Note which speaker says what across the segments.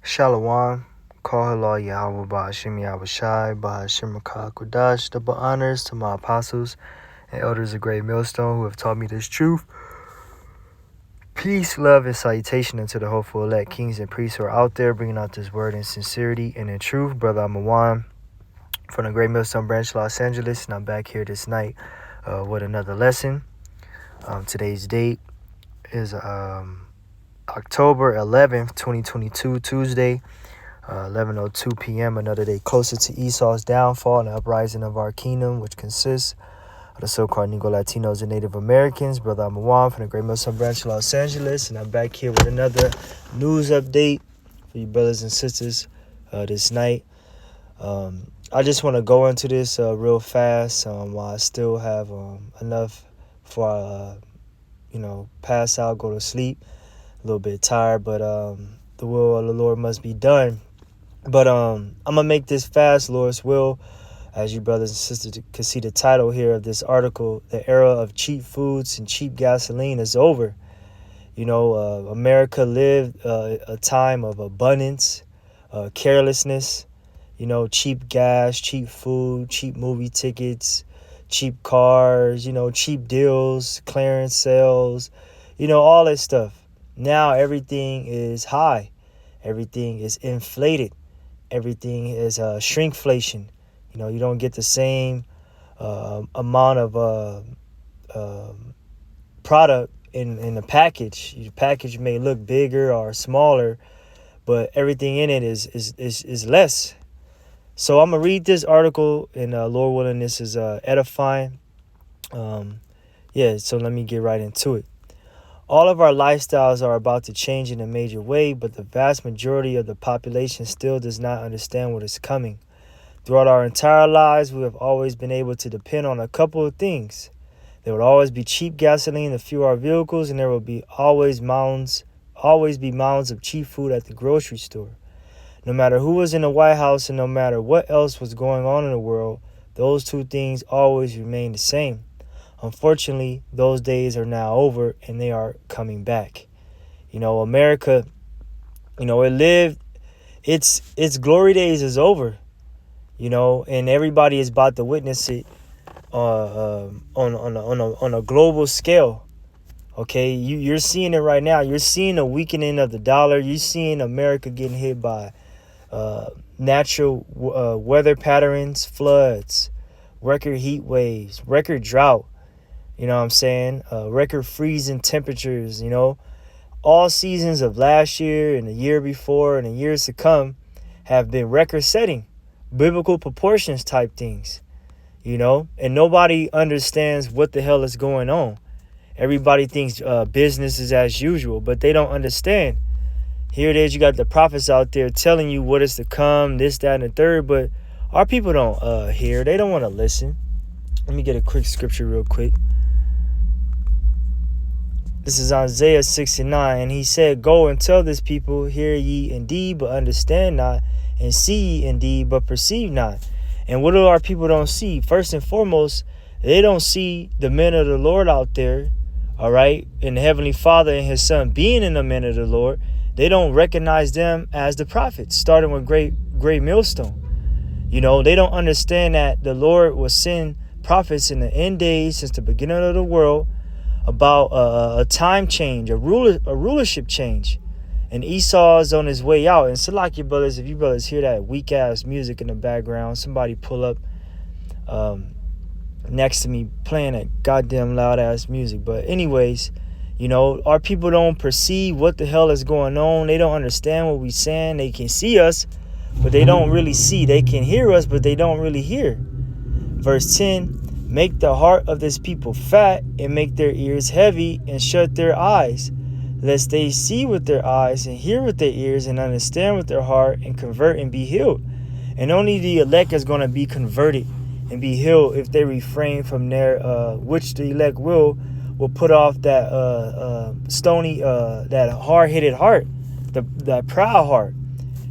Speaker 1: Shalom, Kohala Yahweh Ba'ashim Yahushai, Ba'ashim Rakah Kodash, double honors to my apostles and elders of Great Millstone who have taught me this truth. Peace, love, and salutation unto the hopeful elect kings and priests who are out there bringing out this word in sincerity and in truth. Brother Amawan from the Great Millstone branch, Los Angeles, and I'm back here this night with another lesson. Today's date is October 11th, 2022, Tuesday, 11:02 p.m. Another day closer to Esau's downfall and the uprising of our kingdom, which consists of the so-called Negro Latinos and Native Americans. Brother Amawan from the Great Millstone branch, Los Angeles, and I'm back here with another news update for you brothers and sisters this night. I just want to go into this real fast while I still have enough before I, pass out, go to sleep. A little bit tired, but the will of the Lord must be done. But I'm going to make this fast, Lord's will. As you brothers and sisters can see the title here of this article, the era of cheap foods and cheap gasoline is over. America lived a time of abundance, carelessness, cheap gas, cheap food, cheap movie tickets, cheap cars, cheap deals, clearance sales, all that stuff. Now everything is high. Everything is inflated. Everything is shrinkflation. You don't get the same amount of product in the package. Your package may look bigger or smaller, but everything in it is less. So I'm going to read this article, and Lord willing, this is edifying. So let me get right into it. All of our lifestyles are about to change in a major way, but the vast majority of the population still does not understand what is coming. Throughout our entire lives, we have always been able to depend on a couple of things. There would always be cheap gasoline to fuel our vehicles, and there will be always be mounds of cheap food at the grocery store. No matter who was in the White House and no matter what else was going on in the world, those two things always remain the same. Unfortunately, those days are now over and they are coming back. America, its glory days is over, and everybody is about to witness it on a global scale. Okay, you're seeing it right now. You're seeing a weakening of the dollar. You're seeing America getting hit by natural weather patterns, floods, record heat waves, record drought. Record freezing temperatures, all seasons of last year and the year before and the years to come have been record setting, biblical proportions type things, and nobody understands what the hell is going on. Everybody thinks business is as usual, but they don't understand. Here it is. You got the prophets out there telling you what is to come, this, that, and the third, but our people don't hear. They don't want to listen. Let me get a quick scripture real quick. This is Isaiah 69, and he said, "Go and tell this people, hear ye indeed, but understand not, and see ye indeed, but perceive not." And what do our people don't see? First and foremost, they don't see the men of the Lord out there, all right, and the Heavenly Father and His Son being in the men of the Lord. They don't recognize them as the prophets, starting with Great Millstone. They don't understand that the Lord will send prophets in the end days since the beginning of the world, about a time change, a rulership change. And Esau is on his way out. And Salaki brothers, if you brothers hear that weak-ass music in the background, somebody pull up next to me playing that goddamn loud-ass music. But anyways, our people don't perceive what the hell is going on. They don't understand what we're saying. They can see us, but they don't really see. They can hear us, but they don't really hear. Verse 10, "Make the heart of this people fat, and make their ears heavy, and shut their eyes, lest they see with their eyes, and hear with their ears, and understand with their heart, and convert and be healed." And only the elect is going to be converted and be healed if they refrain from their, which the elect will put off that stony, that hard-headed heart, that proud heart.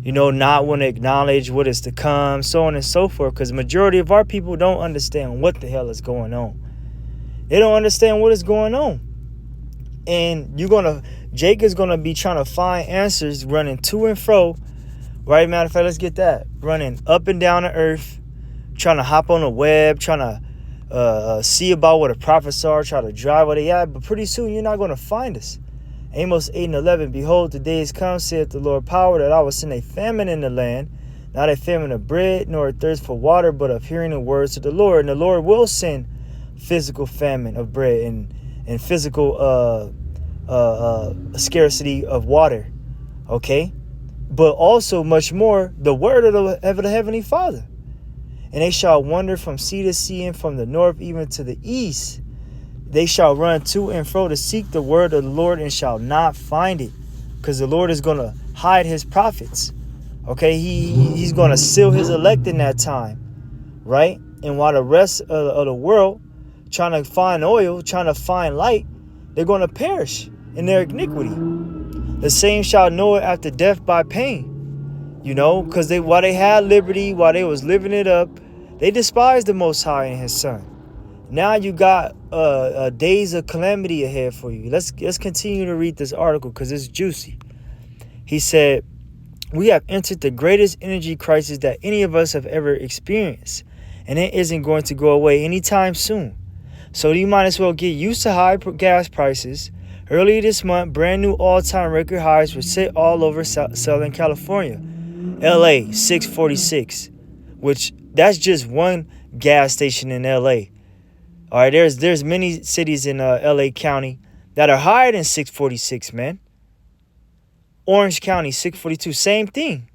Speaker 1: Not want to acknowledge what is to come, so on and so forth, because the majority of our people don't understand what the hell is going on. They don't understand what is going on. And Jake is going to be trying to find answers, running to and fro Right, matter of fact, let's get that. Running up and down the earth, trying to hop on the web, trying to see about what the prophets are, try to drive where they at. But pretty soon, you're not going to find us. Amos 8:11, behold, the days come, saith the Lord power, that I will send a famine in the land, not a famine of bread, nor a thirst for water, but of hearing the words of the Lord. And the Lord will send physical famine of bread and physical scarcity of water. Okay? But also much more the word of the Heavenly Father. And they shall wander from sea to sea, and from the north even to the east. They shall run to and fro to seek the word of the Lord, and shall not find it. Because the Lord is going to hide his prophets. Okay, he's going to seal his elect in that time. Right? And while the rest of the world trying to find oil, trying to find light, they're going to perish in their iniquity. The same shall know it after death by pain. You know, because while they had liberty, while they was living it up, they despised the Most High and his Son. Now you got days of calamity ahead for you. Let's continue to read this article because it's juicy. He said, we have entered the greatest energy crisis that any of us have ever experienced. And it isn't going to go away anytime soon. So you might as well get used to high gas prices. Earlier this month, brand new all-time record highs were set all over Southern California. LA, 646, which that's just one gas station in LA. All right, there's many cities in LA County that are higher than 646, man. Orange County, 642, same thing.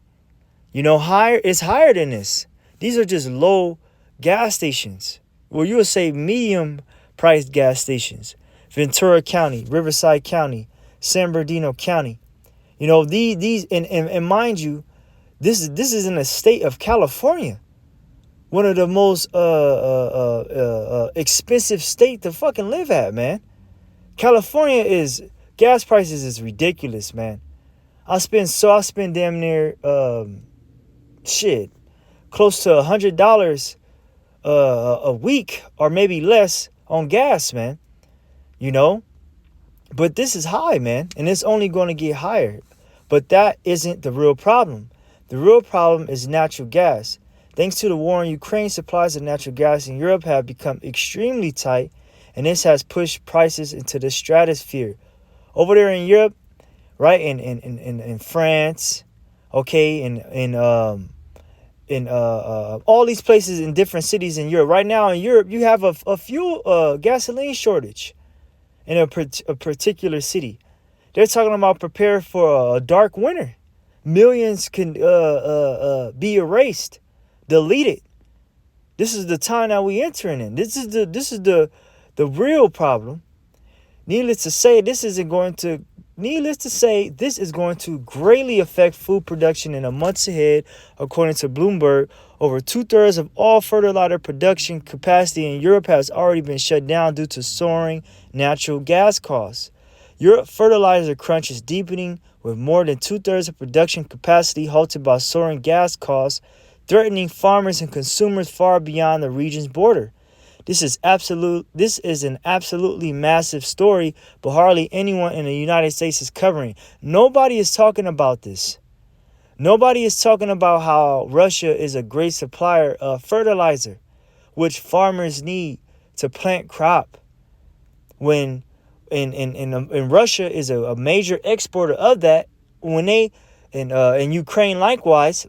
Speaker 1: You know, it's higher than this. These are just low gas stations. Well, you would say medium-priced gas stations. Ventura County, Riverside County, San Bernardino County. You know, these and mind you, this is in the state of California. One of the most expensive state to fucking live at, man. California gas prices is ridiculous, man. I spend damn near close to $100 a week or maybe less on gas, man. You know, but this is high, man, and it's only going to get higher. But that isn't the real problem. The real problem is natural gas. Thanks to the war in Ukraine, supplies of natural gas in Europe have become extremely tight, and this has pushed prices into the stratosphere. Over there in Europe, right, in France, okay, in all these places in different cities in Europe. Right now in Europe, you have a fuel gasoline shortage in a particular city. They're talking about prepare for a dark winter. Millions can be erased, deleted. This is the time that we entering in. This is the real problem. Needless to say, this is going to greatly affect food production in the months ahead, according to Bloomberg. Over 2/3 of all fertilizer production capacity in Europe has already been shut down due to soaring natural gas costs. Europe fertilizer crunch is deepening, with more than 2/3 of production capacity halted by soaring gas costs, threatening farmers and consumers far beyond the region's border. This is an absolutely massive story, but hardly anyone in the United States is covering. Nobody is talking about this. Nobody is talking about how Russia is a great supplier of fertilizer, which farmers need to plant crop. When in Russia is a major exporter of that, when they in Ukraine likewise,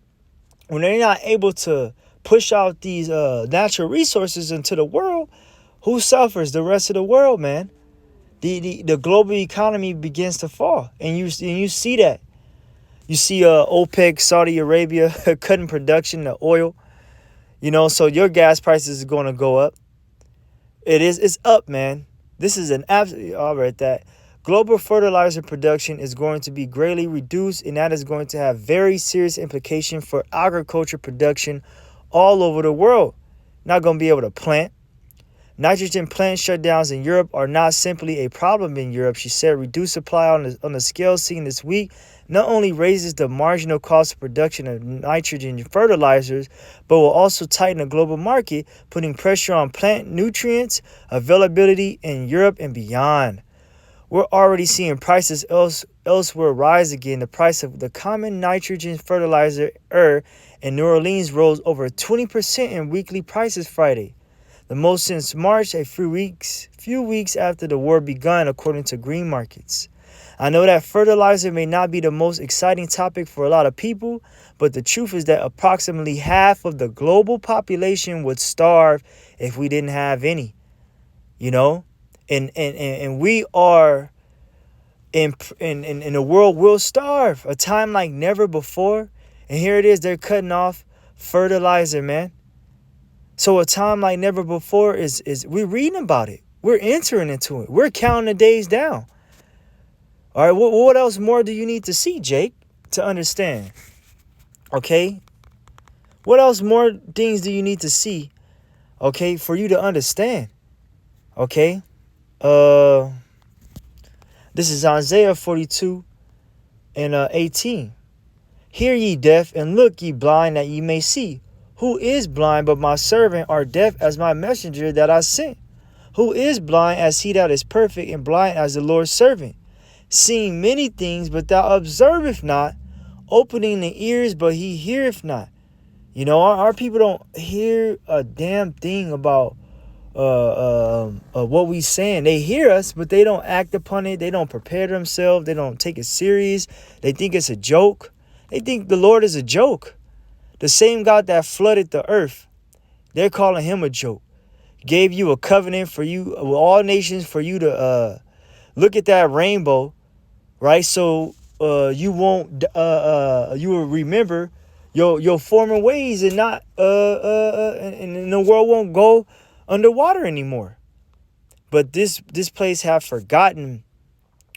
Speaker 1: when they're not able to push out these natural resources into the world, who suffers? The rest of the world, man. The global economy begins to fall, and you see that. You see OPEC, Saudi Arabia cutting production of oil. You know, so your gas prices is going to go up. It's up, man. This is an absolute. I'll write that. Global fertilizer production is going to be greatly reduced, and that is going to have very serious implications for agriculture production all over the world. Not going to be able to plant. Nitrogen plant shutdowns in Europe are not simply a problem in Europe, she said. Reduced supply on the scale seen this week not only raises the marginal cost of production of nitrogen fertilizers, but will also tighten the global market, putting pressure on plant nutrients availability in Europe and beyond. we're already seeing prices elsewhere rise again. The price of the common nitrogen fertilizer in New Orleans rose over 20% in weekly prices Friday, the most since March, a few weeks after the war begun, according to green markets. I know that fertilizer may not be the most exciting topic for a lot of people, but the truth is that approximately half of the global population would starve if we didn't have any, you know? And we are in the world will starve a time like never before. And here it is, they're cutting off fertilizer, man. So a time like never before is we're reading about it. We're entering into it. We're counting the days down. All right, what else more do you need to see, Jake, to understand? Okay? What else more things do you need to see, okay, for you to understand? Okay? This is Isaiah 42 and 18. Hear ye deaf, and look ye blind, that ye may see. Who is blind but my servant, or deaf as my messenger that I sent? Who is blind as he that is perfect, and blind as the Lord's servant? Seeing many things, but thou observest not. Opening the ears, but he heareth not. You know, our people don't hear a damn thing about what we saying. They hear us, but they don't act upon it. They don't prepare themselves. They don't take it serious. They think it's a joke. They think the Lord is a joke. The same God that flooded the earth, they're calling him a joke. Gave you a covenant for you, with all nations, for you to look at that rainbow, right? So you won't you will remember your former ways, and not and the world won't go underwater anymore. But this place have forgotten,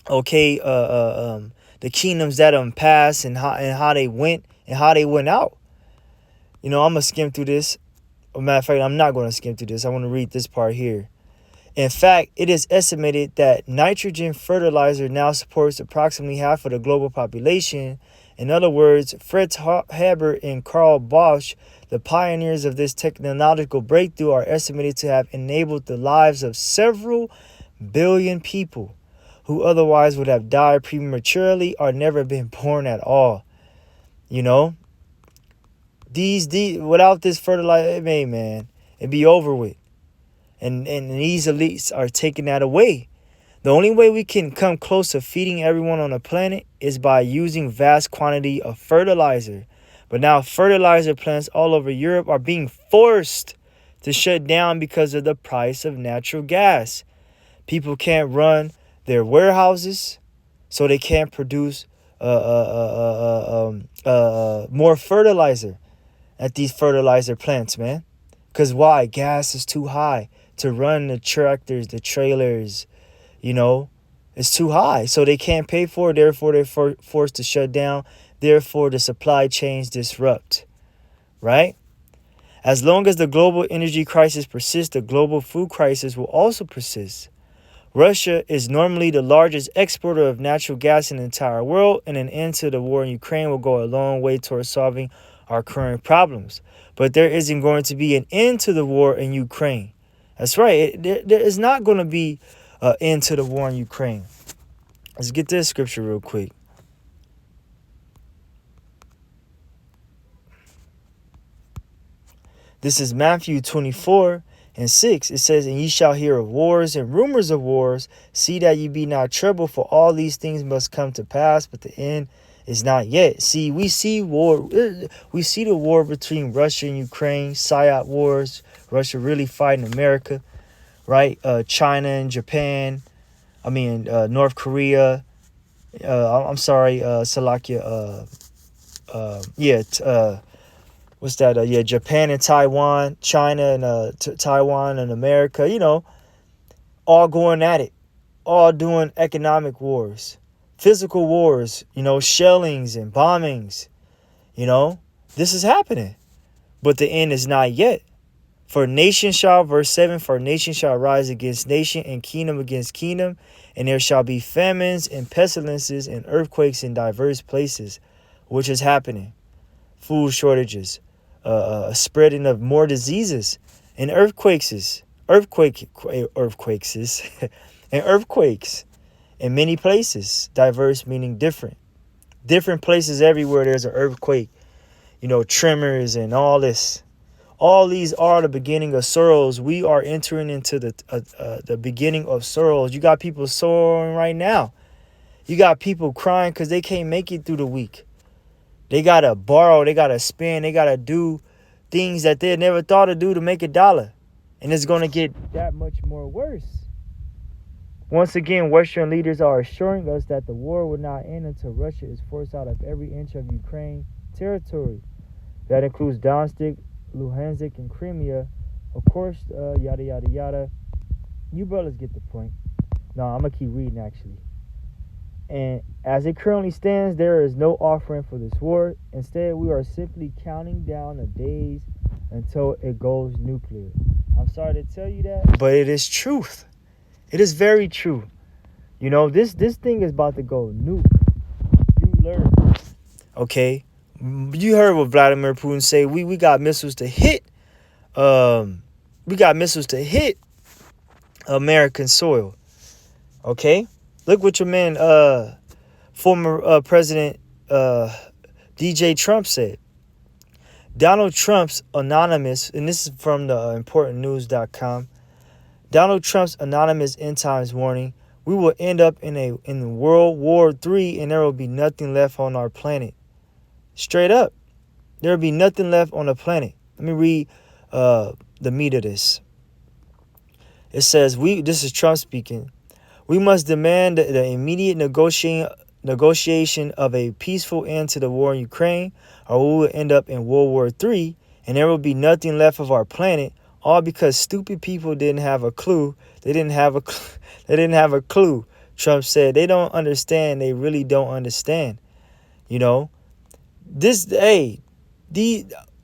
Speaker 1: okay, the kingdoms that passed, and how they went and how they went out. You know, I'm gonna skim through this. As a matter of fact, I'm not going to skim through this. I want to read this part here. In fact, it is estimated that nitrogen fertilizer now supports approximately half of the global population. In other words, Fritz Haber and Karl Bosch, the pioneers of this technological breakthrough, are estimated to have enabled the lives of several billion people who otherwise would have died prematurely or never been born at all. You know, these without this fertilizer, man, it'd be over with. And these elites are taking that away. The only way we can come close to feeding everyone on the planet is by using vast quantity of fertilizer. But now fertilizer plants all over Europe are being forced to shut down because of the price of natural gas. People can't run their warehouses, so they can't produce more fertilizer at these fertilizer plants, man. Because why? Gas is too high to run the tractors, the trailers, you know. It's too high, so they can't pay for it. Therefore, they're forced to shut down. Therefore, the supply chains disrupt, right? As long as the global energy crisis persists, the global food crisis will also persist. Russia is normally the largest exporter of natural gas in the entire world, and an end to the war in Ukraine will go a long way towards solving our current problems. But there isn't going to be an end to the war in Ukraine. That's right. There is not going to be an end to the war in Ukraine. Let's get this scripture real quick. This is Matthew 24:6. It says, and ye shall hear of wars and rumors of wars. See that ye be not troubled, for all these things must come to pass, but the end is not yet. See, we see war. We see the war between Russia and Ukraine, psyop wars. Russia really fighting America, right? China and Japan. North Korea. I'm sorry, Salakia. What's that? Japan and Taiwan, China and Taiwan and America. You know, all going at it, all doing economic wars, physical wars. You know, shellings and bombings. You know, this is happening, but the end is not yet. For nation shall, verse 7, for nation shall rise against nation, and kingdom against kingdom, and there shall be famines and pestilences and earthquakes in diverse places, which is happening. Food shortages, spreading of more diseases, and earthquakes, and earthquakes in many places. Diverse meaning different. Different places everywhere there's an earthquake, tremors and all this. All these are the beginning of sorrows. We are entering into the beginning of sorrows. You got people sorrowing right now. You got people crying because they can't make it through the week. They got to borrow. They got to spend. They got to do things that they never thought to do to make $1. And it's going to get that much more worse. Once again, Western leaders are assuring us that the war will not end until Russia is forced out of every inch of Ukraine territory. That includes Donetsk, Luhansk, and Crimea. Of course, yada, yada, yada. You brothers get the point. No, I'm going to keep reading, actually. And as it currently stands, there is no offering for this war. Instead, we are simply counting down the days until it goes nuclear. I'm sorry to tell you that, but it is truth. It is very true. This thing is about to go nuke. You learn. Okay? You heard what Vladimir Putin say. We got missiles to hit. We got missiles to hit American soil. Okay? Look what your man, former President DJ Trump said. Donald Trump's anonymous, and this is from the importantnews.com. Donald Trump's anonymous end times warning: we will end up in World War III, and there will be nothing left on our planet. Straight up, there will be nothing left on the planet. Let me read the meat of this. It says, this is Trump speaking. We must demand the immediate negotiation of a peaceful end to the war in Ukraine, or we will end up in World War III, and there will be nothing left of our planet, all because stupid people didn't have a clue. They didn't have a clue. Trump said they don't understand. They really don't understand. These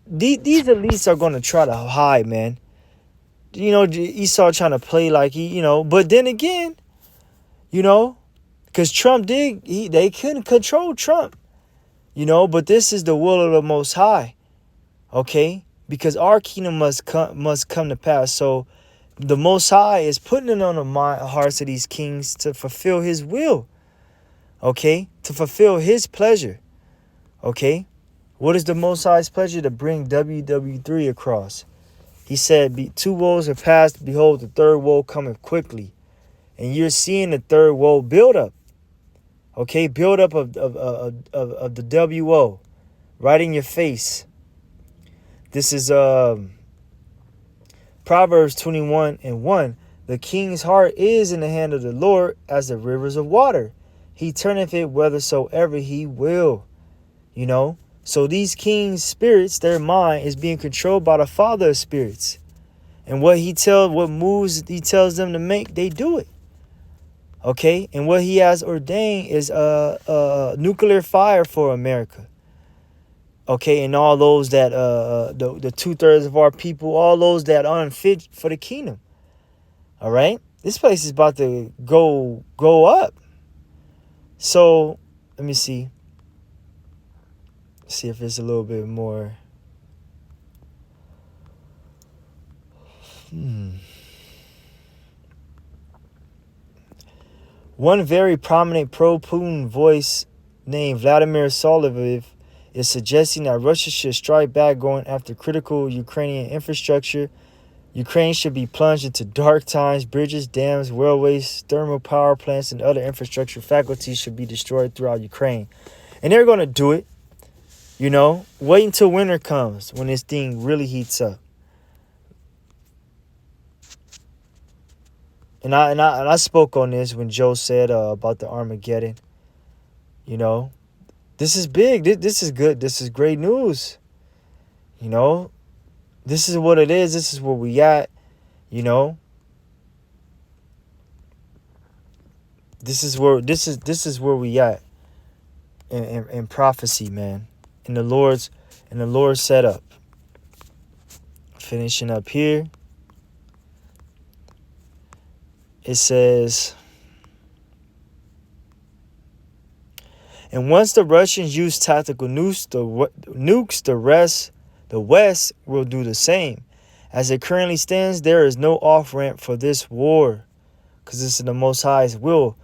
Speaker 1: elites are going to try to hide, man. Esau trying to play like but then again, because Trump they couldn't control Trump, but this is the will of the Most High, okay? Because our kingdom must come to pass. So the Most High is putting it on the hearts of these kings to fulfill his will, okay? To fulfill his pleasure, okay? What is the Most High's pleasure? To bring WW3 across. He said, 2 woes are past, behold, the third woe cometh quickly. And you're seeing the third woe build up. Okay, build up of the WO right in your face. This is Proverbs 21:1. The king's heart is in the hand of the Lord as the rivers of water. He turneth it whithersoever he will. So these kings' spirits, their mind is being controlled by the Father of spirits. And what moves he tells them to make, they do it. Okay? And what he has ordained is nuclear fire for America. Okay? And all those that, the 2/3 of our people, all those that are unfit for the kingdom. All right? This place is about to go up. So, let me see. See if it's a little bit more. One very prominent pro-Putin voice named Vladimir Solovyov is suggesting that Russia should strike back, going after critical Ukrainian infrastructure. Ukraine should be plunged into dark times. Bridges, dams, railways, thermal power plants, and other infrastructure faculties should be destroyed throughout Ukraine. And they're going to do it. Wait until winter comes when this thing really heats up. And I spoke on this when Joe said about the Armageddon. This is big. This is good. This is great news. This is what it is. This is where we at. This is where we at in prophecy, man. In the Lord's setup. Finishing up here. It says, and once the Russians use tactical nukes, the West will do the same. As it currently stands, there is no off-ramp for this war, because this is the Most High's will.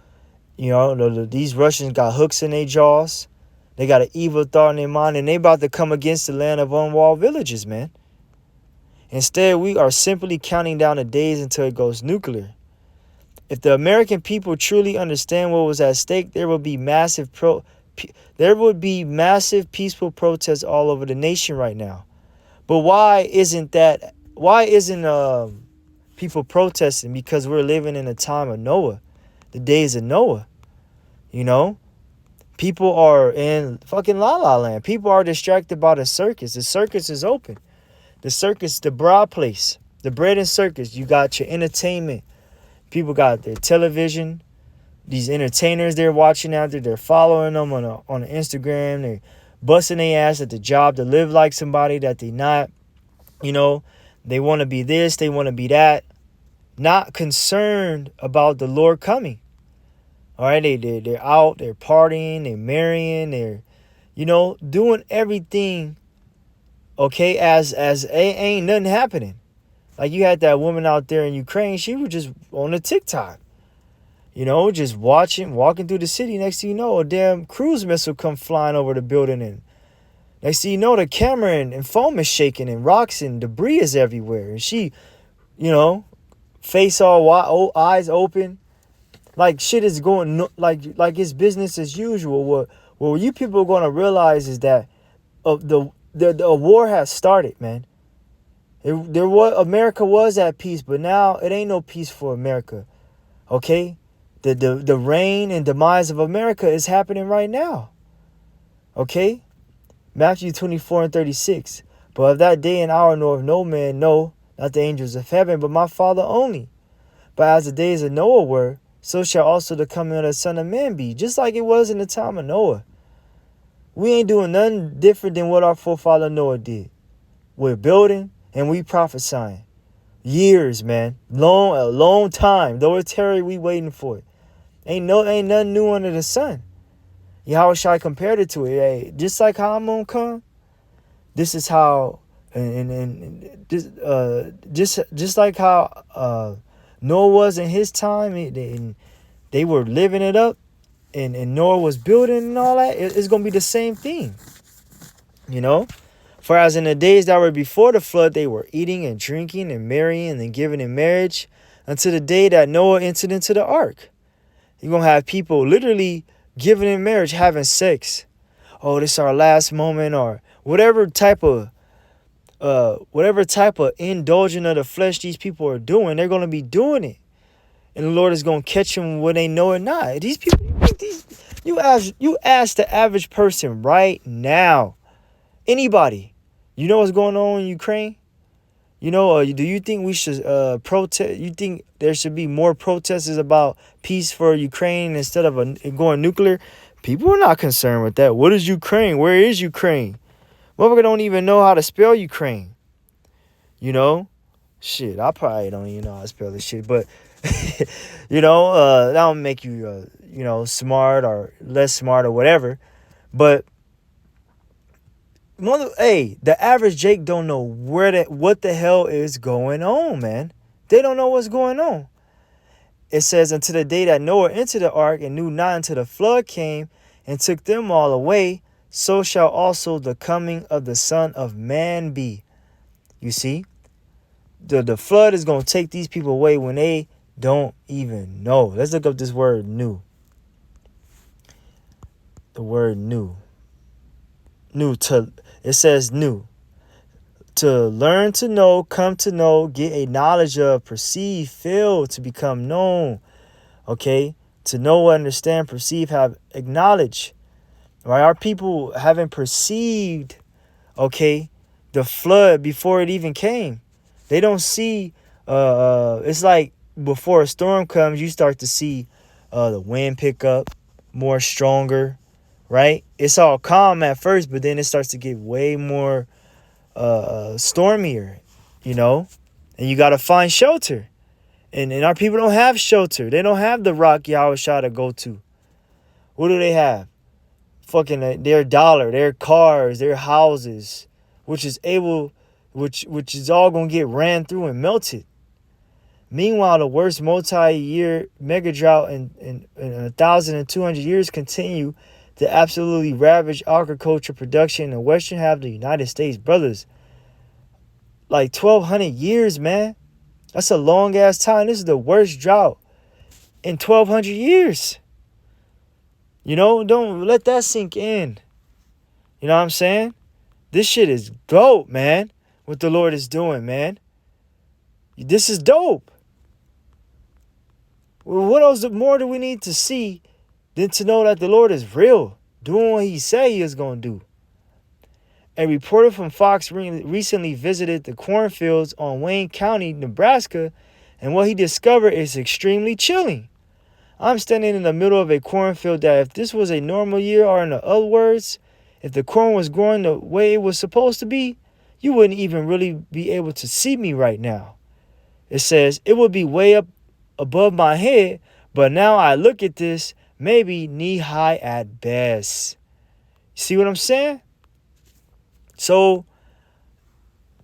Speaker 1: You know, these Russians got hooks in their jaws. They got an evil thought in their mind, and they about to come against the land of unwalled villages, man. Instead, we are simply counting down the days until it goes nuclear. If the American people truly understand what was at stake, there would be massive peaceful protests all over the nation right now. But why isn't people protesting? Because we're living in the time of Noah, the days of Noah. You know, people are in fucking la la land. People are distracted by the circus. The circus is open. The circus, the broad place, the bread and circus. You got your entertainment. People got their television. These entertainers they're watching out there. They're following them on Instagram. They're busting their ass at the job to live like somebody that they not. You know, they want to be this. They want to be that. Not concerned about the Lord coming. All right, they're out. They're partying. They're marrying. They're, doing everything. Okay, as ain't nothing happening. Like you had that woman out there in Ukraine. She was just on the TikTok. Just walking through the city. Next thing you know, a damn cruise missile come flying over the building. And next thing you know, the camera and foam is shaking and rocks and debris is everywhere. And she, face all wide, eyes open. Like shit is going, like it's business as usual. What you people are going to realize is that the war has started, man. America was at peace, but now it ain't no peace for America. Okay? The reign and demise of America is happening right now. Okay? Matthew 24:36. But of that day and hour knoweth no man, no, not the angels of heaven, but my Father only. But as the days of Noah were, so shall also the coming of the Son of Man be. Just like it was in the time of Noah. We ain't doing nothing different than what our forefather Noah did. We're building and we prophesying. Years, man. A long time. Though it's tarry, we waiting for it. Ain't nothing new under the sun. How shall I compare it to it? Hey, just like how I'm gonna come, this is how, just like how Noah was in his time, and they were living it up, and Noah was building and all that. It's gonna be the same thing, For as in the days that were before the flood, they were eating and drinking and marrying and giving in marriage until the day that Noah entered into the ark. You're going to have people literally giving in marriage, having sex. Oh, this is our last moment, or whatever type of indulging of the flesh these people are doing, they're going to be doing it. And the Lord is going to catch them when they know it not. These people, you ask the average person right now, anybody, you know what's going on in Ukraine? Do you think we should protest? You think there should be more protests about peace for Ukraine instead of going nuclear? People are not concerned with that. What is Ukraine? Where is Ukraine? Motherfucker don't even know how to spell Ukraine. Shit, I probably don't even know how to spell this shit. But, that don't make you, smart or less smart or whatever. But, the average Jake don't know what the hell is going on, man. They don't know what's going on. It says, until the day that Noah entered the ark and knew not until the flood came and took them all away, so shall also the coming of the Son of Man be. You see, the flood is going to take these people away when they don't even know. Let's look up this word new. The word new. It says new. To learn to know, come to know, get a knowledge of, perceive, feel, to become known. Okay? To know, understand, perceive, have, acknowledge. Right? Our people haven't perceived, okay, the flood before it even came. They don't see, it's like before a storm comes, you start to see the wind pick up more stronger. Right? It's all calm at first, but then it starts to get way more stormier, and you got to find shelter. And our people don't have shelter. They don't have the rock Yahweh shot to go to. What do they have? Fucking their dollar, their cars, their houses, which is all going to get ran through and melted. Meanwhile, the worst multi-year mega drought in 1,200 years continue to absolutely ravage agriculture production in the western half of the United States. Brothers, like 1,200 years, man. That's a long ass time. This is the worst drought in 1,200 years. You know, don't let that sink in. You know what I'm saying? This shit is dope, man. What the Lord is doing, man. This is dope. Well, what else more do we need to see than to know that the Lord is real, doing what he said he is going to do? A reporter from Fox recently visited the cornfields on Wayne County, Nebraska, and what he discovered is extremely chilling. I'm standing in the middle of a cornfield that if this was a normal year, or in other words, if the corn was growing the way it was supposed to be, you wouldn't even really be able to see me right now. It says it would be way up above my head, but now I look at this, maybe knee high at best. See what I'm saying? So,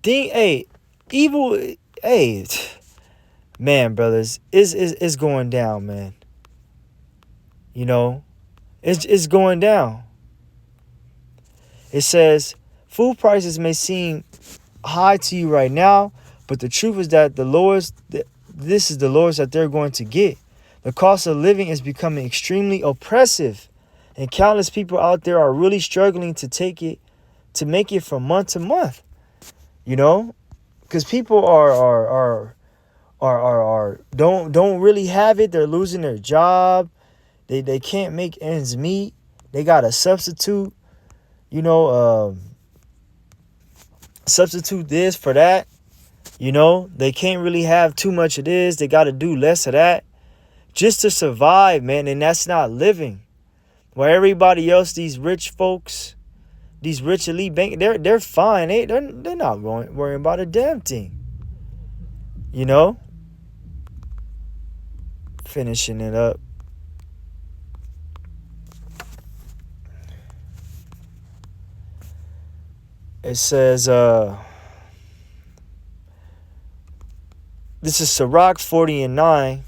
Speaker 1: evil, man, brothers, is going down, man. You know, it's going down. It says, food prices may seem high to you right now, but the truth is that this is the lowest that they're going to get. The cost of living is becoming extremely oppressive, and countless people out there are really struggling to make it from month to month. You know, because people are don't really have it. They're losing their job. They can't make ends meet. They got to substitute. You know, substitute this for that. You know, they can't really have too much of this. They got to do less of that just to survive, man. And that's not living. While everybody else, these rich folks, these rich elite bank, they're fine. They're not worrying about a damn thing. You know? Finishing it up. It says, this is Sirach 40:9.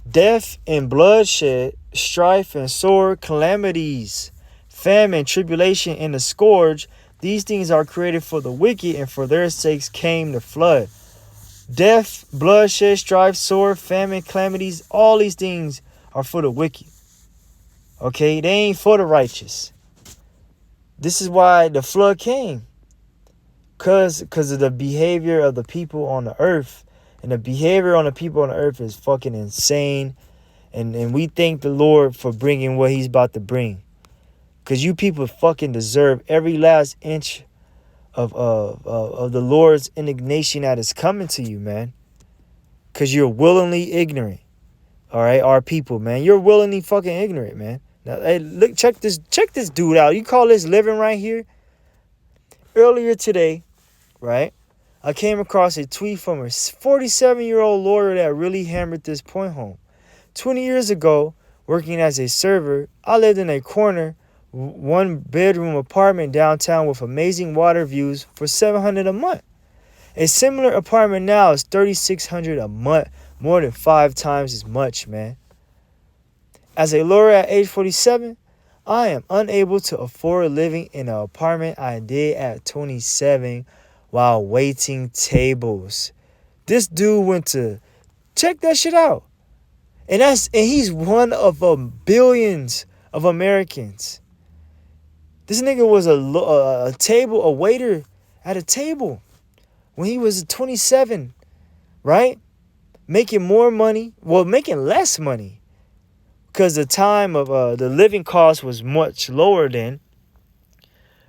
Speaker 1: Death and bloodshed, strife and sore calamities, famine, tribulation, and the scourge, these things are created for the wicked, and for their sakes came the flood. Death, bloodshed, strife, sore, famine, calamities, all these things are for the wicked. Okay? They ain't for the righteous. This is why the flood came. Because of the behavior of the people on the earth. And the behavior on the people on the earth is fucking insane. And we thank the Lord for bringing what he's about to bring. Because you people fucking deserve every last inch of the Lord's indignation that is coming to you, man. Because you're willingly ignorant. All right, our people, man. You're willingly fucking ignorant, man. Now, hey, look, check this dude out. You call this living right here? Earlier today, right, I came across a tweet from a 47-year-old lawyer that really hammered this point home. 20 years ago, working as a server, I lived in a corner, one-bedroom apartment downtown with amazing water views for $700 a month. A similar apartment now is $3,600 a month, more than 5 times as much, man. As a lawyer at age 47, I am unable to afford living in an apartment I did at 27 while waiting tables. This dude went to check that shit out. And he's one of billions of Americans. This nigga was a waiter at a table when he was 27, right? Making more money, making less money. Because the time of the living cost was much lower then.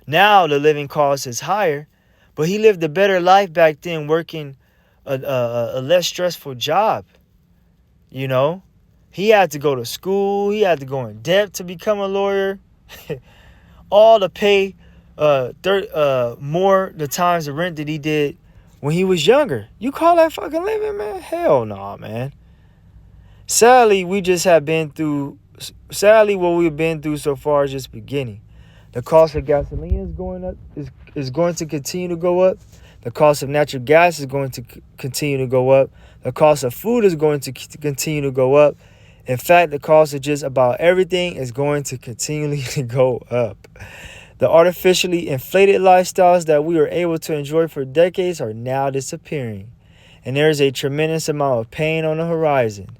Speaker 1: Now the living cost is higher. But he lived a better life back then working a less stressful job. You know? He had to go to school. He had to go in debt to become a lawyer. All to pay more the times the rent that he did when he was younger. You call that fucking living, man? Hell no, man. Sadly, what we've been through so far is just beginning. The cost of gasoline is going up, is going to continue to go up. The cost of natural gas is going to continue to go up. The cost of food is going to continue to go up. In fact, the cost of just about everything is going to continually go up. The artificially inflated lifestyles that we were able to enjoy for decades are now disappearing, and there is a tremendous amount of pain on the horizon.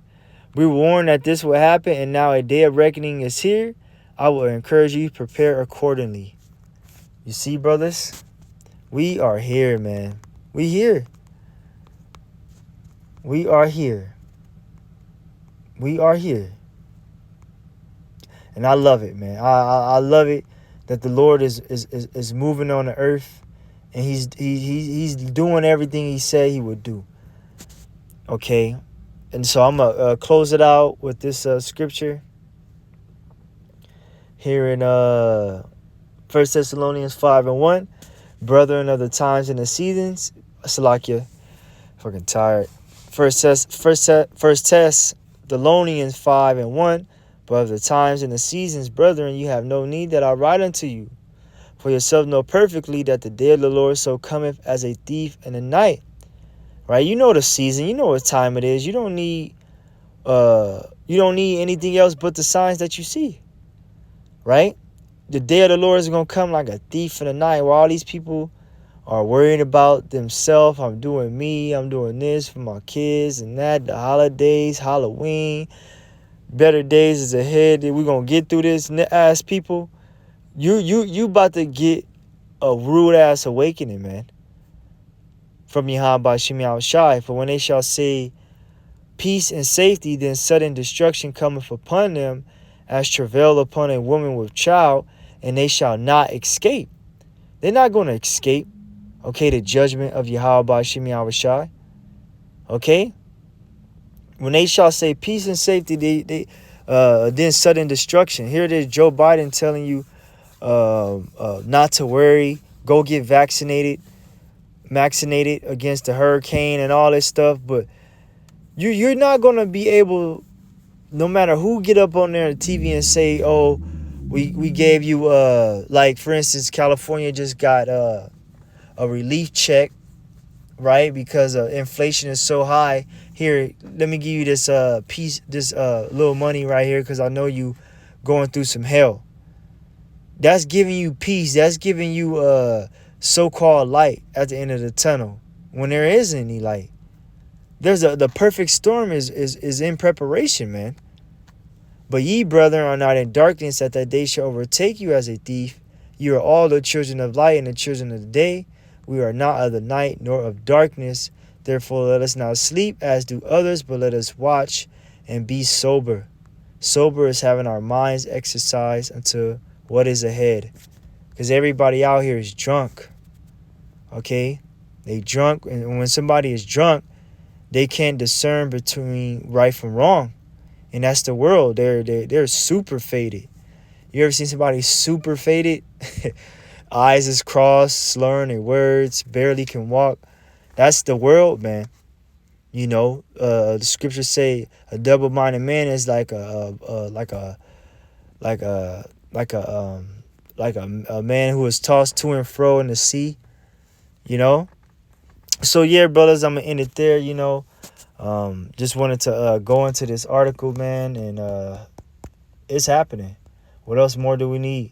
Speaker 1: We were warned that this would happen, and now a day of reckoning is here. I will encourage you to prepare accordingly. You see, brothers, we are here, man. We here. We are here. We are here. And I love it, man. I love it that the Lord is moving on the earth, and he's doing everything he said he would do. Okay? And so I'm going to close it out with this scripture here in 1 Thessalonians 5:1. Brethren of the times and the seasons. Salakia. Fucking tired. First Thessalonians 5:1. But of the times and the seasons, brethren, you have no need that I write unto you. For yourself know perfectly that the day of the Lord so cometh as a thief in the night. Right? You know the season. You know what time it is. You don't need anything else but the signs that you see. Right? The day of the Lord is going to come like a thief in the night, where all these people are worrying about themselves. I'm doing me. I'm doing this for my kids and that. The holidays, Halloween, better days is ahead. We're going to get through this. Ass people, you about to get a rude ass awakening, man. From Yahweh Shemi Shai. For when they shall say peace and safety, then sudden destruction cometh upon them, as travail upon a woman with child, and they shall not escape. They're not going to escape, okay, the judgment of Yahweh Shemi Shai. Okay? When they shall say peace and safety, then sudden destruction. Here it is, Joe Biden telling you not to worry, go get vaccinated against the hurricane and all this stuff. But you're not going to be able, no matter who get up on there on TV and say, oh, we gave you, like, for instance, California just got a relief check, right? Because inflation is so high. Here, let me give you this piece, this little money right here, because I know you going through some hell. That's giving you peace. That's giving you so-called light at the end of the tunnel when there isn't any light. There's the perfect storm is in preparation, man. But ye, brethren, are not in darkness, that day shall overtake you as a thief. You are all the children of light and the children of the day. We are not of the night nor of darkness. Therefore let us not sleep as do others, but let us watch and be sober. Sober is having our minds exercised unto what is ahead. Because everybody out here is drunk. Okay? They drunk. And when somebody is drunk, they can't discern between right from wrong. And that's the world. They're super faded. You ever seen somebody super faded? Eyes is crossed, slurring their words, barely can walk. That's the world, man. You know, the scriptures say a double-minded man is like a man who is tossed to and fro in the sea. You know. So yeah, brothers, I'm gonna end it there. You know, just wanted to go into this article, man, and it's happening. What else more do we need?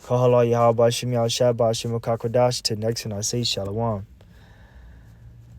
Speaker 1: Kahala Yahweh Shem Yahweh Shabbat Shem Kakodash. Till next one, I say Shalom.